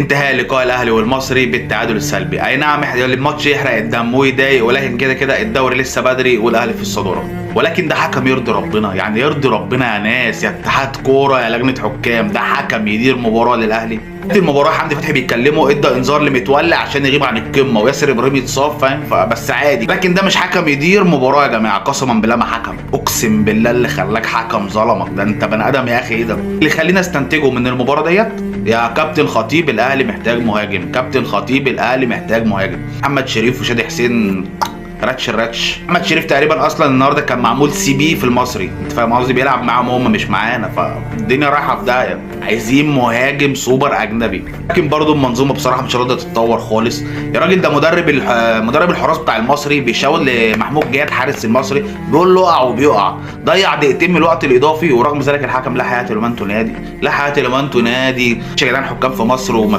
انتهى لقاء الاهلي والمصري بالتعادل السلبي. اي نعم الماتش يحرق الدم ويضايق، ولكن كده كده الدوري لسه بدري والاهلي في الصداره. ولكن ده حكم يرضي ربنا، يعني يرضي ربنا يا ناس، يا اتحاد كوره يا لجنه حكام، ده حكم يدير مباراه للاهلي؟ في المباراه حمدي فتحي بيتكلموا ادى انذار لمتولي عشان يغيب عن القمه، وياسر ابراهيم يتصاب، فاهم؟ فبس عادي. لكن ده مش حكم يدير مباراه يا جماعه، قسما بالله ما حكم. اقسم بالله اللي خلاك حكم ظلمك، ده انت بني ادم يا اخي. ايه ده اللي خلينا استنتجه من المباراه ديت؟ يا كابتن خطيب الاهلي محتاج مهاجم، كابتن خطيب الاهلي محتاج مهاجم. محمد شريف وشادي حسين راتش. محمد شريف تقريبا اصلا النهارده كان معمول سي بي في المصري، انت فاهم قصدي؟ بيلعب معاهم هم مش معانا، فالدنيا رايحه في داهيه. عايزين مهاجم سوبر اجنبي. لكن برضو المنظومه بصراحه مش راضيه تتطور خالص. يا راجل ده مدرب الحراس بتاع المصري بيشاور لمحمود جهاد حارس المصري بيقول له اقع وبيقع، ضيع دقيقتين من الوقت الاضافي، ورغم ذلك الحكم لا حياه لمن تنادي، لا حياه لمن تنادي. يا جدعان حكام في مصر وما